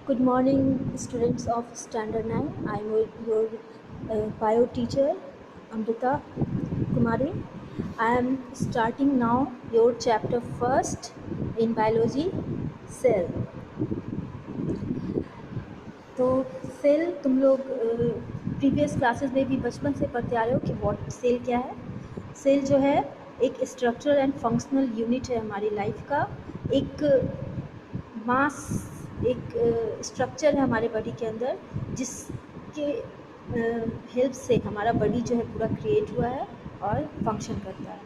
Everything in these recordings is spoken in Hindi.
Good morning, students of Standard 9. I am your bio teacher, Amrita Kumari. I am starting now your chapter first in biology, cell. तो सेल तुम लोग प्रीवियस क्लासेस में भी बचपन से पढ़ते आ रहे हो कि व्हाट सेल क्या है। सेल जो है एक स्ट्रक्चरल एंड फंक्शनल यूनिट है हमारी लाइफ का। एक मास एक स्ट्रक्चर है हमारे बॉडी के अंदर जिसके हेल्प से हमारा बॉडी जो है पूरा क्रिएट हुआ है और फंक्शन करता है।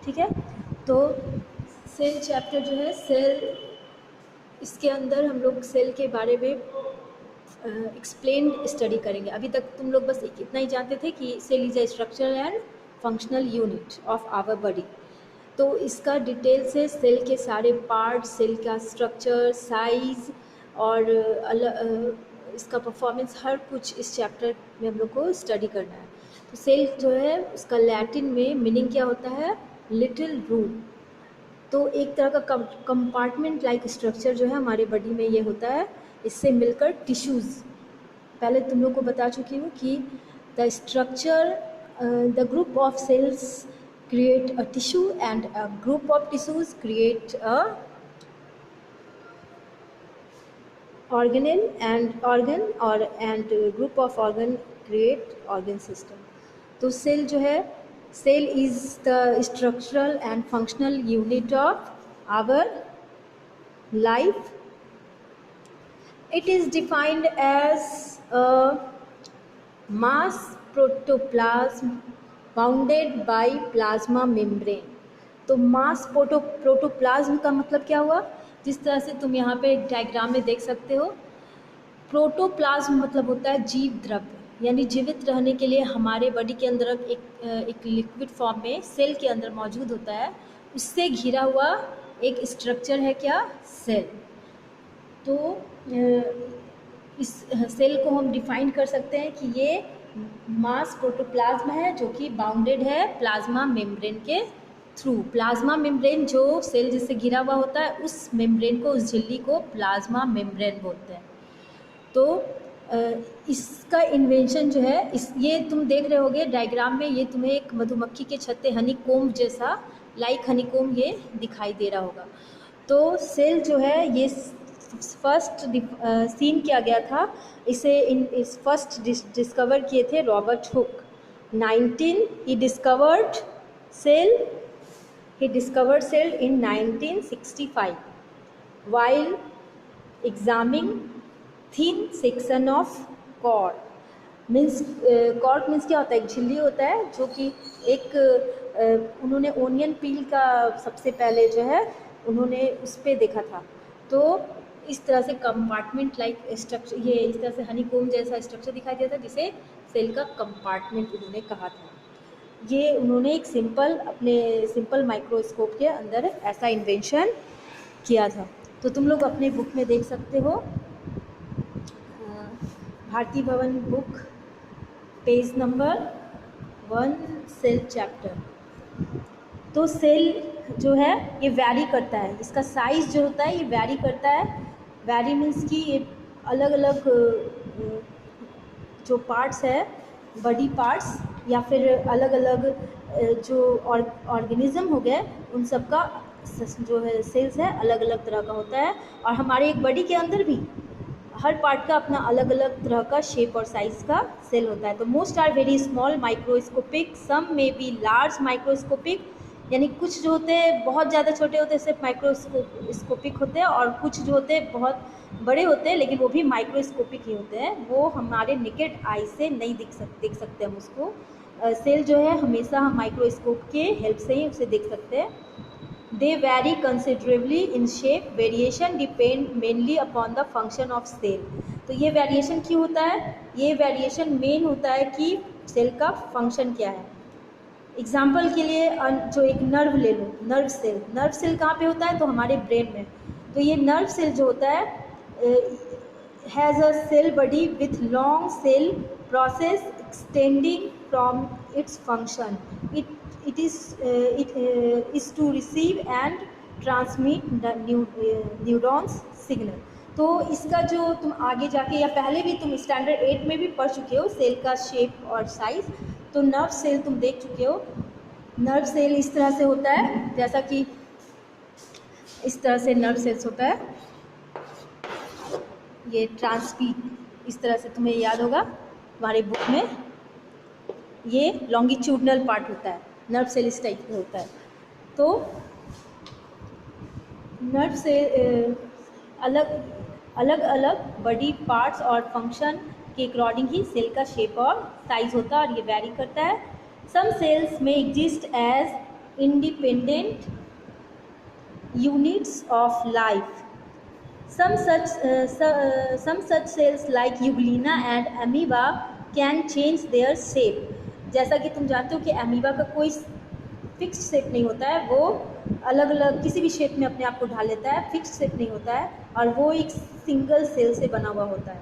ठीक है, तो सेल चैप्टर जो है सेल, इसके अंदर हम लोग सेल के बारे में एक्सप्लेन स्टडी करेंगे। अभी तक तुम लोग बस इतना ही जानते थे कि cell is a structural and functional unit of our body. तो इसका डिटेल से सेल के सारे पार्ट, सेल का स्ट्रक्चर, साइज और इसका परफॉर्मेंस, हर कुछ इस चैप्टर में हम लोग को स्टडी करना है। तो सेल जो है उसका लैटिन में मीनिंग क्या होता है? Little room. तो एक तरह का कंपार्टमेंट लाइक स्ट्रक्चर जो है हमारे बॉडी में ये होता है। इससे मिलकर टिश्यूज़, पहले तुम लोग को बता चुकी हूँ कि the structure, the group of cells create a tissue and a group of tissues create a organelle and organ और and group of organ create organ system। तो सेल जो है, cell is the structural and functional unit of our life. It is defined as a mass protoplasm bounded by plasma membrane. तो मास प्रोटोप्लाज्म का मतलब क्या हुआ? जिस तरह से तुम यहाँ पे एक डायग्राम में देख सकते हो, प्रोटोप्लाज्म मतलब होता है जीव द्रव्य, यानी जीवित रहने के लिए हमारे बॉडी के अंदर एक लिक्विड फॉर्म में सेल के अंदर मौजूद होता है। उससे घिरा हुआ एक स्ट्रक्चर है क्या? सेल। तो इस सेल को हम डिफाइन कर सकते हैं कि ये मास प्रोटोप्लाज्म है जो कि बाउंडेड है प्लाज्मा मेम्ब्रेन के थ्रू। प्लाज्मा मेम्ब्रेन जो सेल जिससे घिरा हुआ होता है, उस मेम्ब्रेन को, उस झिल्ली को प्लाज्मा मेम्ब्रेन बोलते हैं। तो इसका इन्वेंशन जो है, ये तुम देख रहे होगे डायग्राम में, ये तुम्हें एक मधुमक्खी के छत्ते, हनीकोम्ब जैसा, लाइक हनीकोम्ब ये दिखाई दे रहा होगा। तो सेल जो है ये फर्स्ट सीन किया गया था, इस फर्स्ट डिस्कवर किए थे रॉबर्ट हुक। ही discovered cell in 1965 while examining thin section of cork। Means cork means क्या होता है? एक झिल्ली होता है जो कि एक उन्होंने ओनियन पील का सबसे पहले जो है उन्होंने उस पर देखा था। तो इस तरह से कंपार्टमेंट लाइक स्ट्रक्चर, ये इस तरह से हनीकोम्ब जैसा स्ट्रक्चर दिखाई दिया था जिसे सेल का कंपार्टमेंट उन्होंने कहा था। ये उन्होंने एक अपने सिंपल माइक्रोस्कोप के अंदर ऐसा इन्वेंशन किया था। तो तुम लोग अपने बुक में देख सकते हो, Bharati Bhawan book, page number 1, cell chapter. तो सेल जो है ये वैरी करता है, इसका साइज़ जो होता है ये वैरी करता है। वैरी मीन्स कि ये अलग अलग जो पार्ट्स है, बॉडी पार्ट्स या फिर अलग अलग जो ऑर्गेनिज्म हो गए, उन सब का जो है सेल्स है अलग अलग तरह का होता है। और हमारे एक बॉडी के अंदर भी हर पार्ट का अपना अलग अलग तरह का शेप और साइज़ का सेल होता है। तो most are very small microscopic, some may be large microscopic, यानी कुछ जो होते हैं बहुत ज़्यादा छोटे होते हैं, सिर्फ माइक्रोस्कोपिक होते हैं, और कुछ जो होते हैं बहुत बड़े होते हैं लेकिन वो भी माइक्रोस्कोपिक ही होते हैं, वो हमारे नेकेड आई से नहीं देख सकते हम उसको। सेल जो है हमेशा हम माइक्रोस्कोप के हेल्प से ही उसे देख सकते हैं। They vary considerably in shape, variation depend mainly upon the function of cell. तो ये वेरिएशन क्यों होता है? ये वेरिएशन मेन होता है कि सेल का फंक्शन क्या है। एग्जाम्पल के लिए जो एक नर्व ले लो, नर्व सेल कहाँ पे होता है? तो हमारे ब्रेन में। तो ये नर्व सेल जो होता है has a cell body with long cell process extending from its function. it is to receive and transmit the neurons signal। तो इसका जो तुम आगे जाके या पहले भी तुम स्टैंडर्ड 8 में भी पढ़ चुके हो सेल का शेप और साइज, तो नर्व सेल तुम देख चुके हो। नर्व सेल इस तरह से होता है, जैसा कि इस तरह से नर्व सेल्स होता है, ये ट्रांसपीट इस तरह से तुम्हें याद होगा तुम्हारे बुक में, ये लॉन्गिट्यूडनल पार्ट होता है, नर्व सेल इस टाइप का होता है। तो नर्व से अलग अलग अलग बॉडी पार्ट्स और फंक्शन के अकॉर्डिंग ही सेल का शेप और साइज होता है, और ये वैरी करता है। सम सेल्स में exist as independent units of life. Some such cells like Euglena and amoeba can change their shape। जैसा कि तुम जानते हो कि अमीबा का कोई फिक्स्ड शेप नहीं होता है, वो अलग अलग किसी भी शेप में अपने आप को ढाल लेता है, फिक्स्ड शेप नहीं होता है, और वो एक सिंगल सेल से बना हुआ होता है।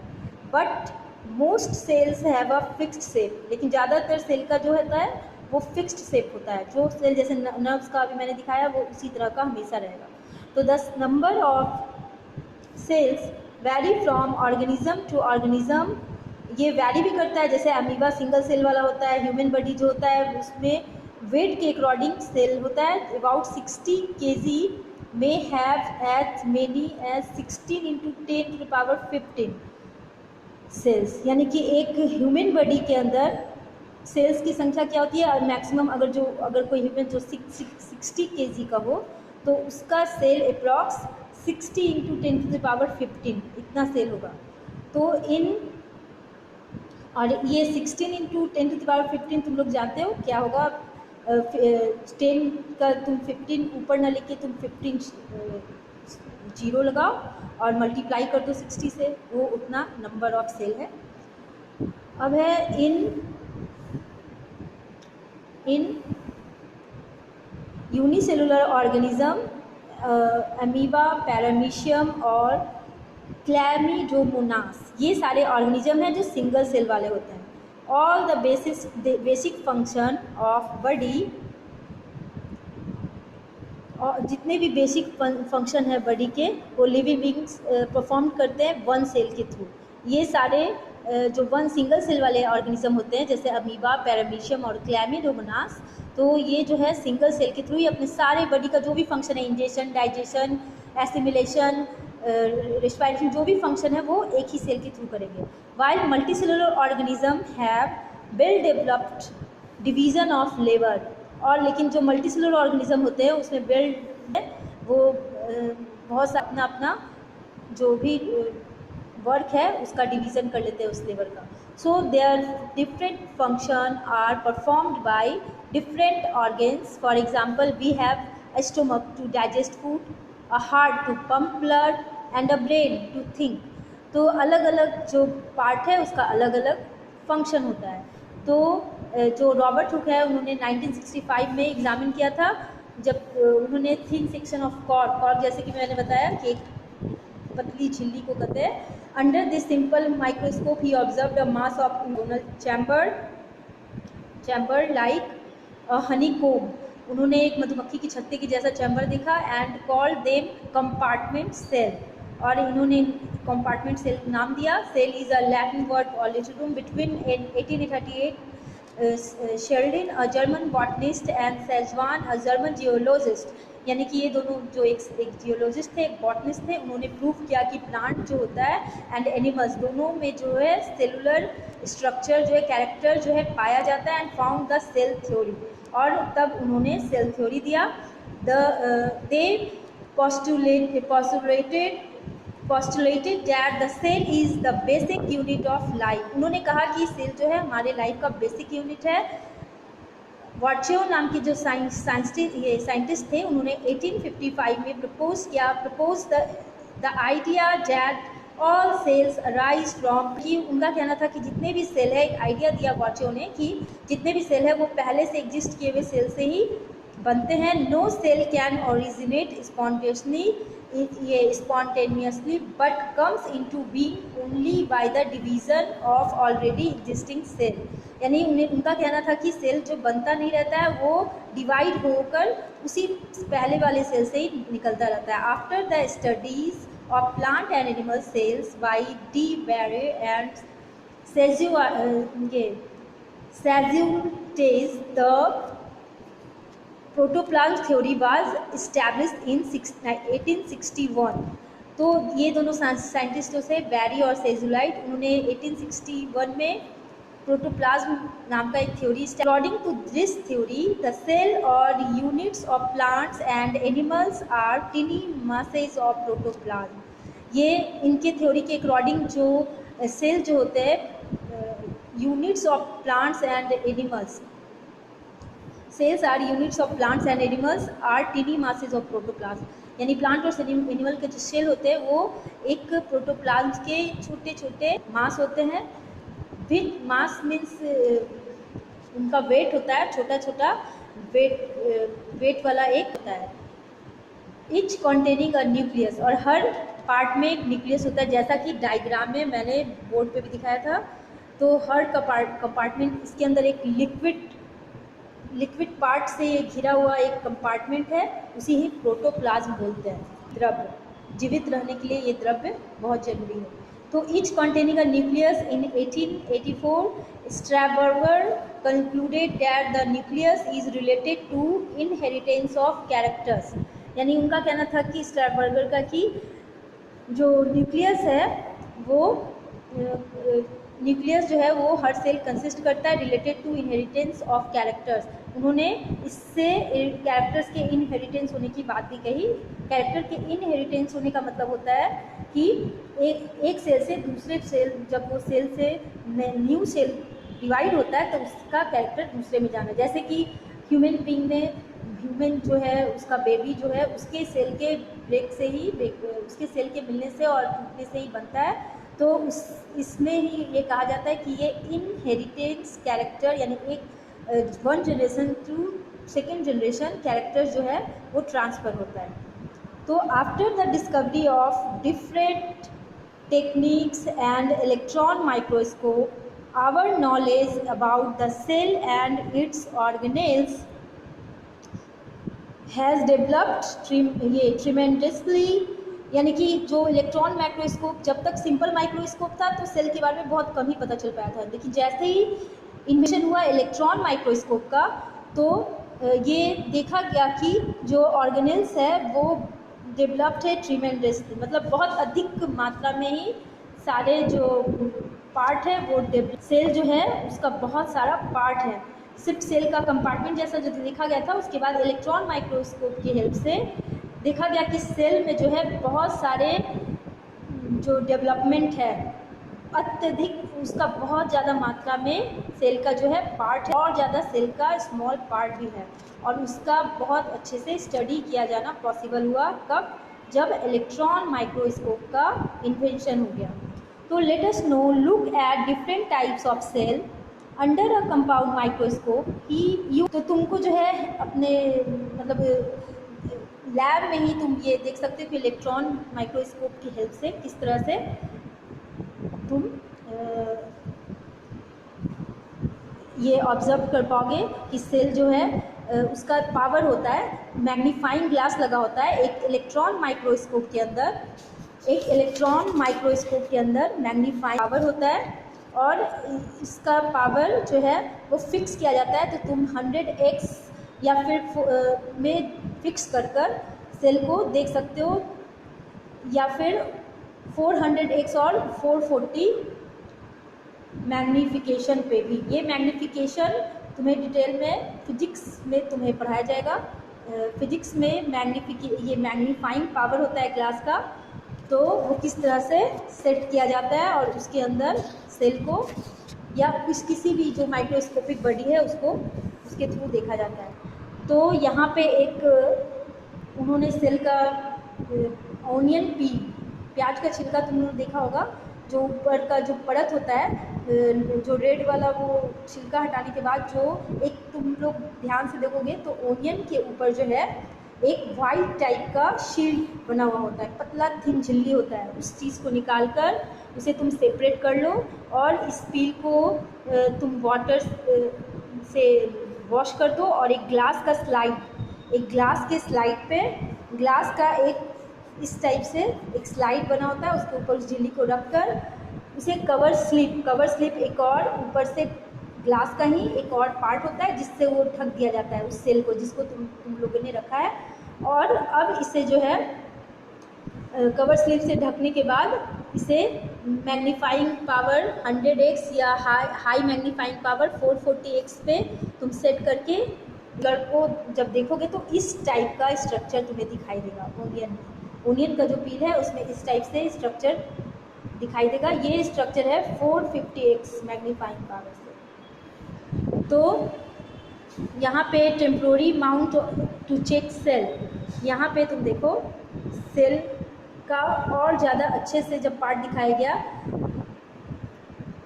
But most cells have a fixed shape, लेकिन ज़्यादातर सेल का जो होता है वो फिक्स्ड शेप होता है। जो सेल जैसे नर्व्स का अभी मैंने दिखाया वो उसी तरह का हमेशा रहेगा। तो 10 number of cells vary from organism to organism, ये वैरी भी करता है, जैसे अमीबा सिंगल सेल वाला होता है, ह्यूमन बॉडी जो होता है उसमें वेट के अकॉर्डिंग सेल होता है। अबाउट 60 kg में have as many as 16 into 10⁻15 cells, यानी कि एक ह्यूमन बॉडी के अंदर सेल्स की संख्या क्या होती है, मैक्सिमम अगर कोई ह्यूमन जो 60 kg का हो तो उसका सेल अप्रॉक्स 60 इंटू 10⁻15 इतना सेल होगा। तो और ये 16 इंटू 10⁻15 तुम लोग जानते हो क्या होगा, 10 का तुम 15 ऊपर ना लेके तुम 15 जीरो लगाओ और मल्टीप्लाई कर दो 60 से, वो उतना नंबर ऑफ सेल है। अब है इन यूनिसेलुलर ऑर्गेनिज्म, अमीबा, पैरामीशियम और क्लैमिडोमोनास, ये सारे ऑर्गेनिज्म हैं जो सिंगल सेल वाले होते हैं। All the basic function of body, और जितने भी बेसिक फंक्शन है बॉडी के वो लिविंग बींग्स परफॉर्म करते हैं वन सेल के थ्रू। ये सारे जो वन सिंगल सेल वाले ऑर्गेनिज्म होते हैं जैसे अमीबा, पैरामीशियम और क्लैमिडोमोनास, तो ये जो है सिंगल सेल के थ्रू ही अपने सारे बॉडी का जो भी फंक्शन है, इंजेशन, डाइजेशन, एसिमिलेशन, रेस्पिरेशन, जो भी फंक्शन है वो एक ही सेल के थ्रू करेंगे। While multi cellular organism have well developed division of labour, और लेकिन जो मल्टी सेलुलर ऑर्गेनिज्म होते हैं उसमें वेल वो बहुत सा अपना अपना जो भी वर्क है उसका डिवीज़न कर लेते हैं उस लेबर का। So there different function are performed by different organs. For example we have a stomach to digest food, a heart to pump blood and a brain to think. तो अलग अलग जो पार्ट है उसका अलग अलग फंक्शन होता है। तो जो रॉबर्ट हुक है उन्होंने 1965 में एग्जामिन किया था, जब उन्होंने थिन सेक्शन ऑफ कॉर्क जैसे कि मैंने बताया कि पतली झिल्ली को कहते हैं, under this simple microscope he observed a mass of hexagonal chamber like honeycomb. उन्होंने एक मधुमक्खी की छत्ते की जैसा चैम्बर देखा and called them compartment cell, और इन्होंने कंपार्टमेंट सेल नाम दिया। Cell is a Latin word for little room. Between 1838 Schleiden a German botanist and Schwann a German geologist, यानी कि ये दोनों जो एक जियोलॉजिस्ट थे, एक बॉटनिस्ट थे, उन्होंने प्रूव किया कि प्लांट जो होता है एंड एनिमल्स दोनों में जो है सेलुलर स्ट्रक्चर जो है, कैरेक्टर जो है पाया जाता है, and found the cell theory, और तब उन्होंने सेल थ्योरी दिया। दे postulated that the cell is the basic unit of life। उन्होंने कहा कि सेल जो है हमारे लाइफ का बेसिक यूनिट है। वार्चियो नाम के जो साइंटिस्ट थे उन्होंने 1855 में propose the idea that all cells arise from, कि उनका कहना था कि जितने भी सेल है, एक आइडिया दिया वार्चियो ने कि जितने भी सेल है वो पहले से एग्जिस्ट किए हुए सेल से ही बनते हैं। No cell can originate spontaneously but comes into being only by the division of already existing cell, यानी उनका कहना था कि सेल जो बनता नहीं रहता है वो डिवाइड होकर उसी पहले वाले सेल से ही निकलता रहता है। After the studies of plant and animal cells by D. Barry and Sazultes. The protoplasm theory was established in 1861। तो ये दोनों साइंटिस्टों से बैरी और सेजुलाइट, उन्होंने 1861 में प्रोटोप्लाज्म नाम का एक theory. According to this theory the cell और units of plants and animals are tiny masses of protoplasm. ये इनके थ्योरी के अकॉर्डिंग जो सेल जो होते हैं, units of plants and animals, cells are units of plants and animals are tiny masses of protoplasm. यानी प्लांट और एनिमल के जो सेल होते हैं वो एक प्रोटोप्लाज्म के छोटे छोटे मास होते हैं। विथ मास मीन्स उनका वेट होता है, छोटा छोटा वेट वाला एक होता है। इच कंटेनिंग अ न्यूक्लियस, और हर पार्ट में एक न्यूक्लियस होता है, जैसा कि डायग्राम में मैंने बोर्ड पे भी दिखाया था। तो हर कंपार्टमेंट, इसके अंदर एक लिक्विड पार्ट से घिरा हुआ एक कंपार्टमेंट है, उसी ही प्रोटोप्लाज्म बोलते हैं। द्रव्य, जीवित रहने के लिए ये द्रव्य बहुत जरूरी है। तो each containing a nucleus. In 1884 Strasburger concluded that the nucleus is related to inheritance of characters. यानी उनका कहना था कि स्ट्रैबर्गर का कि जो न्यूक्लियस है वो न्यूक्लियस जो है वो हर सेल कंसिस्ट करता है related to inheritance of characters. उन्होंने इससे कैरेक्टर्स के इनहेरिटेंस होने की बात भी कही। कैरेक्टर के इनहेरिटेंस होने का मतलब होता है कि एक सेल से दूसरे सेल, जब वो सेल से न्यू सेल डिवाइड होता है तो उसका कैरेक्टर दूसरे में जाना। जैसे कि ह्यूमन जो है उसका बेबी जो है उसके सेल के ब्रेक से ही, उसके सेल के मिलने से और टूटने से ही बनता है। तो इसमें ही ये कहा जाता है कि ये इनहेरिटेंस कैरेक्टर, यानी एक one generation to second generation character जो है वो ट्रांसफ़र होता है। तो after the discovery of different techniques and electron microscope our knowledge about the cell and its organelles has developed tremendously. यानी कि जो इलेक्ट्रॉन माइक्रोस्कोप, जब तक सिंपल माइक्रोस्कोप था तो सेल के बारे में बहुत कम ही पता चल पाया था, लेकिन जैसे ही इन्वेंशन हुआ इलेक्ट्रॉन माइक्रोस्कोप का तो ये देखा गया कि जो ऑर्गेनेल्स है वो डेवलप्ड है ट्रिमेंडसली, मतलब बहुत अधिक मात्रा में ही सारे जो पार्ट है वो सेल जो है उसका बहुत सारा पार्ट है। सिर्फ सेल का कंपार्टमेंट जैसा जो देखा गया था, उसके बाद इलेक्ट्रॉन माइक्रोस्कोप की हेल्प से देखा गया कि सेल में जो है बहुत सारे जो डेवलपमेंट है अत्यधिक, उसका बहुत ज़्यादा मात्रा में सेल का जो है पार्ट है, और ज़्यादा सेल का स्मॉल पार्ट भी है, और उसका बहुत अच्छे से स्टडी किया जाना पॉसिबल हुआ। कब? जब इलेक्ट्रॉन माइक्रोस्कोप का इन्वेंशन हो गया। तो let us no look at different types of cell under a compound microscope ही यू। तो तुमको जो है अपने मतलब लैब में ही तुम ये देख सकते हो कि इलेक्ट्रॉन माइक्रोस्कोप की हेल्प से किस तरह से तुम ये ऑब्जर्व कर पाओगे कि सेल जो है उसका पावर होता है, मैग्नीफाइंग ग्लास लगा होता है एक इलेक्ट्रॉन माइक्रोस्कोप के अंदर। एक इलेक्ट्रॉन माइक्रोस्कोप के अंदर मैग्नीफाइंग पावर होता है, और इसका पावर जो है वो फिक्स किया जाता है। तो तुम 100x या फिर में फिक्स कर सेल को देख सकते हो, या फिर 400x और 440 मैग्नीफिकेशन पे भी। ये मैग्नीफिकेशन तुम्हें डिटेल में फिजिक्स में तुम्हें पढ़ाया जाएगा। फिजिक्स में ये मैग्नीफाइंग पावर होता है ग्लास का, तो वो किस तरह से सेट किया जाता है और उसके अंदर सेल को या किसी भी जो माइक्रोस्कोपिक बॉडी है उसको उसके थ्रू देखा जाता है। तो यहाँ पे एक उन्होंने सेल का ऑनियन पील, प्याज का छिलका तुमने देखा होगा, जो ऊपर का जो परत होता है जो रेड वाला, वो छिलका हटाने के बाद जो एक तुम लोग ध्यान से देखोगे तो ओनियन के ऊपर जो है एक वाइट टाइप का शील्ड बना हुआ होता है, पतला थिन झिल्ली होता है। उस चीज़ को निकाल कर उसे तुम सेपरेट कर लो, और इस पील को तुम वाटर से वॉश कर दो, और एक ग्लास के स्लाइड पे ग्लास का एक इस टाइप से एक स्लाइड बना होता है, उसके ऊपर उस झिल्ली को रखकर उसे कवर स्लिप एक और ऊपर से ग्लास का ही एक और पार्ट होता है जिससे वो ढक दिया जाता है उस सेल को जिसको तुम लोगों ने रखा है। और अब इसे जो है कवर स्लिप से ढकने के बाद इसे मैग्नीफाइंग पावर 100x या हाई मैग्नीफाइंग पावर 440x पे तुम सेट करके कलर को जब देखोगे तो इस टाइप का स्ट्रक्चर तुम्हें दिखाई देगा। ओनियन का जो पील है उसमें इस टाइप से स्ट्रक्चर दिखाई देगा। ये स्ट्रक्चर है 450x मैग्नीफाइंग पावर से। तो यहाँ पे temporary mount to cheek cell, यहाँ पे तुम देखो सेल का और ज़्यादा अच्छे से जब पार्ट दिखाया गया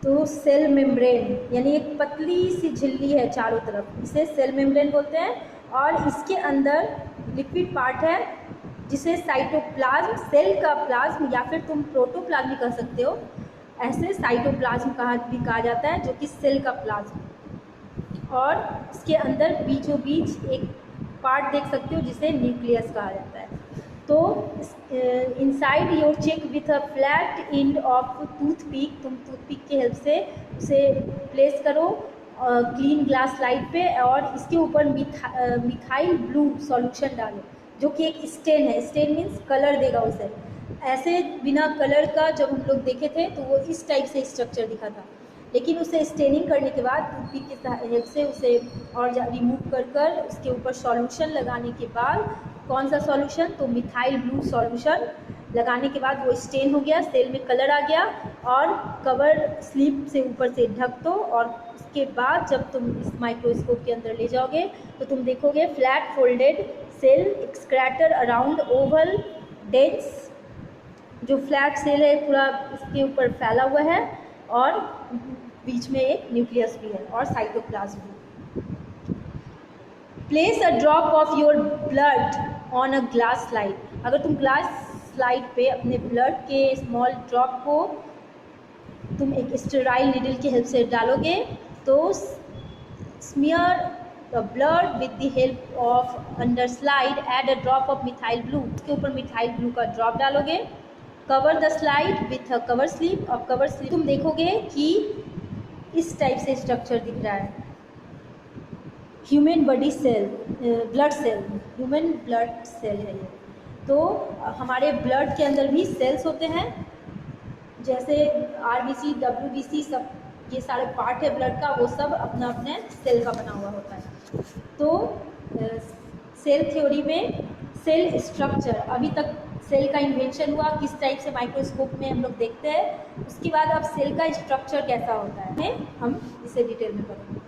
तो सेल मेम्ब्रेन यानी एक पतली सी झिल्ली है चारों तरफ, इसे सेल मेम्ब्रेन बोलते हैं। और इसके अंदर लिक्विड पार्ट है जिसे साइटोप्लाज्म, सेल का प्लाज्म या फिर तुम प्रोटोप्लाज्म भी कह सकते हो, ऐसे साइटोप्लाज्म कहा जाता है जो कि सेल का प्लाज्म। और इसके अंदर बीचों बीच एक पार्ट देख सकते हो जिसे न्यूक्लियस कहा जाता है। तो inside your cheek with a flat end of toothpick, तुम टूथपिक की हेल्प से उसे प्लेस करो क्लीन ग्लास स्लाइड पे और इसके ऊपर मिथाइल ब्लू सॉल्यूशन डालो जो कि एक स्टेन है। स्टेन मीन्स कलर देगा उसे। ऐसे बिना कलर का जब हम लोग देखे थे तो वो इस टाइप से स्ट्रक्चर दिखा था, लेकिन उसे स्टेनिंग करने के बाद टूथपिक की हेल्प से उसे और रिमूव कर उसके ऊपर सॉल्यूशन लगाने के बाद, कौन सा सॉल्यूशन, तो मिथाइल ब्लू सॉल्यूशन लगाने के बाद वो स्टेन हो गया, सेल में कलर आ गया और कवर स्लिप से ऊपर से ढक दो। और उसके बाद जब तुम इस माइक्रोस्कोप के अंदर ले जाओगे तो तुम देखोगे flat folded cell scattered around oval dense, जो फ्लैट सेल है पूरा इसके ऊपर फैला हुआ है और बीच में एक न्यूक्लियस भी है और साइटोप्लाज्म भी। Place a drop of your blood on a glass slide, अगर तुम ग्लास स्लाइड पे अपने ब्लड के स्मॉल ड्रॉप को तुम एक स्टेराइल नीडल की हेल्प से डालोगे तो smear the blood with the help of under slide add a drop of methyl blue, उसके ऊपर मिथाइल ब्लू का ड्रॉप डालोगे। Cover the slide with a cover slip, और कवर स्लिप तुम देखोगे कि इस टाइप से स्ट्रक्चर दिख रहा है। Human body cell, blood cell, human blood cell है ये। तो हमारे ब्लड के अंदर भी सेल्स होते हैं, जैसे RBC, WBC, सब ये सारे पार्ट है ब्लड का, वो सब अपना अपने सेल का बना हुआ होता है। तो सेल थ्योरी में सेल स्ट्रक्चर, अभी तक सेल का इन्वेंशन हुआ किस टाइप से माइक्रोस्कोप में हम लोग देखते हैं, उसके बाद अब सेल का स्ट्रक्चर कैसा होता है हम इसे डिटेल में पढ़ेंगे।